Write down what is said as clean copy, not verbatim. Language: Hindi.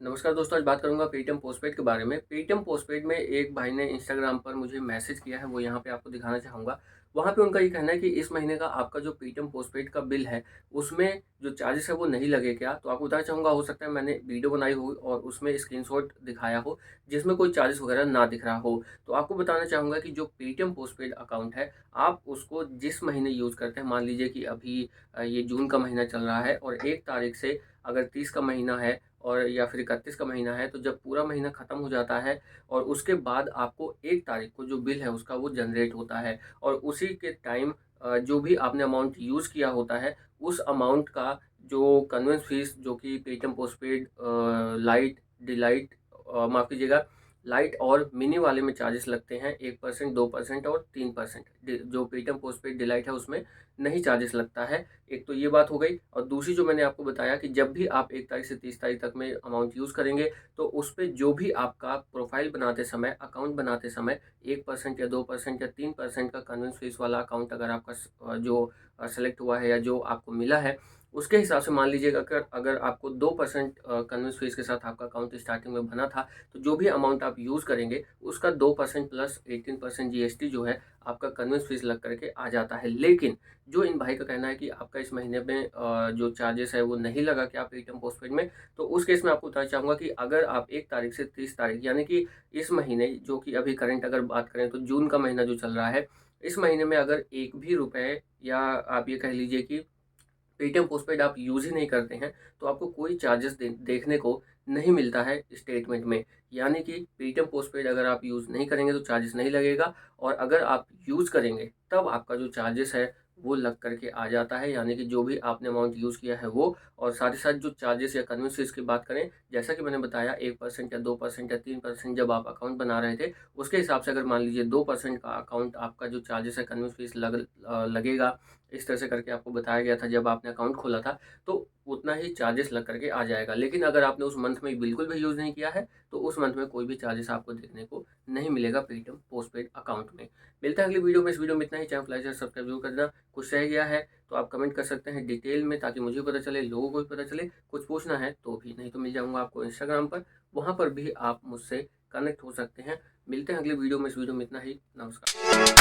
नमस्कार दोस्तों, आज बात करूँगा पेटीएम पोस्टपेड के बारे में। पेटीएम पोस्टपेड में एक भाई ने इंस्टाग्राम पर मुझे मैसेज किया है, वो यहाँ पे आपको दिखाना चाहूँगा। वहाँ पे उनका ये कहना है कि इस महीने का आपका जो पेटीएम पोस्टपेड का बिल है, उसमें जो चार्जेस है वो नहीं लगे क्या? तो आपको बताना चाहूँगा, हो सकता है मैंने वीडियो बनाई हो और उसमें स्क्रीनशॉट दिखाया हो, जिसमें कोई चार्जेस वगैरह ना दिख रहा हो। तो आपको बताना चाहूँगा कि जो पेटीएम पोस्टपेड अकाउंट है, आप उसको जिस महीने यूज़ करते हैं, मान लीजिए कि अभी ये जून का महीना चल रहा है और 1 तारीख से अगर 30 का महीना है और या फिर 31 का महीना है, तो जब पूरा महीना ख़त्म हो जाता है और उसके बाद आपको 1 तारीख को जो बिल है उसका वो जनरेट होता है और उसी के टाइम जो भी आपने अमाउंट यूज़ किया होता है, उस अमाउंट का जो कन्वेंस फ़ीस जो कि पेटीएम पोस्टपेड लाइट, डिलाइट माफ़ कीजिएगा, लाइट और मिनी वाले में चार्जेस लगते हैं 1%, 2% और 3%। डि जो पेटीएम पोस्टपेड डिलाइट है उसमें नहीं चार्जेस लगता है। एक तो ये बात हो गई और दूसरी जो मैंने आपको बताया कि जब भी आप 1 तारीख से 30 तारीख तक में अमाउंट यूज़ करेंगे, तो उस पे जो भी आपका प्रोफ़ाइल बनाते समय, अकाउंट बनाते समय 1% या 2% या 3% का कन्वेंस फ़ीस वाला अकाउंट अगर आपका सेलेक्ट हुआ है या जो आपको मिला है, उसके हिसाब से मान लीजिएगा अगर अगर आपको 2% कन्वेंस फ़ीस के साथ आपका अकाउंट स्टार्टिंग में बना था, तो जो भी अमाउंट आप यूज़ करेंगे, उसका 2% प्लस 18% जीएसटी जो है, आपका कन्वेंस फ़ीस लग कर के आ जाता है। लेकिन जो इन भाई का कहना है कि आपका इस महीने में जो चार्जेस है वो नहीं लगा क्या पेटीएम पोस्टपेड में, तो उस केस में आपको बताना चाहूँगा कि अगर आप 1 तारीख से 30 तारीख यानी कि इस महीने जो कि अभी करंट अगर बात करें तो जून का महीना जो चल रहा है, इस महीने में अगर एक भी रुपए या आप ये कह लीजिए कि पेटीएम पोस्टपेड आप यूज़ ही नहीं करते हैं, तो आपको कोई चार्जेस देखने को नहीं मिलता है स्टेटमेंट में। यानी कि पेटीएम पोस्टपेड अगर आप यूज़ नहीं करेंगे तो चार्जेस नहीं लगेगा और अगर आप यूज़ करेंगे तब आपका जो चार्जेस है वो लग कर के आ जाता है। यानी कि जो भी आपने अमाउंट यूज़ किया है वो और साथ ही साथ जो चार्जेस या कन्वेंस फीस की बात करें, जैसा कि मैंने बताया 1% या 2% या 3% जब आप अकाउंट बना रहे थे, उसके हिसाब से अगर मान लीजिए 2% का अकाउंट आपका जो चार्जेस है कन्वेंस फीस लगेगा, इस तरह से करके आपको बताया गया था जब आपने अकाउंट खोला था, तो उतना ही चार्जेस लग कर के आ जाएगा। लेकिन अगर आपने उस मंथ में बिल्कुल भी यूज़ नहीं किया है, तो उस मंथ में कोई भी चार्जेस आपको देखने को नहीं मिलेगा पेटीएम पोस्टपेड अकाउंट में। मिलते हैं अगली वीडियो में, इस वीडियो में इतना ही। चैनल को लाइक शेयर सब्सक्राइब ज़रूर करना। कुछ रह गया है तो आप कमेंट कर सकते हैं डिटेल में ताकि मुझे भी पता चले, लोगों को भी पता चले। कुछ पूछना है तो भी, नहीं तो मिल जाऊँगा आपको इंस्टाग्राम पर, वहाँ पर भी आप मुझसे कनेक्ट हो सकते हैं। मिलते हैं अगली वीडियो में, इस वीडियो में इतना ही। नमस्कार।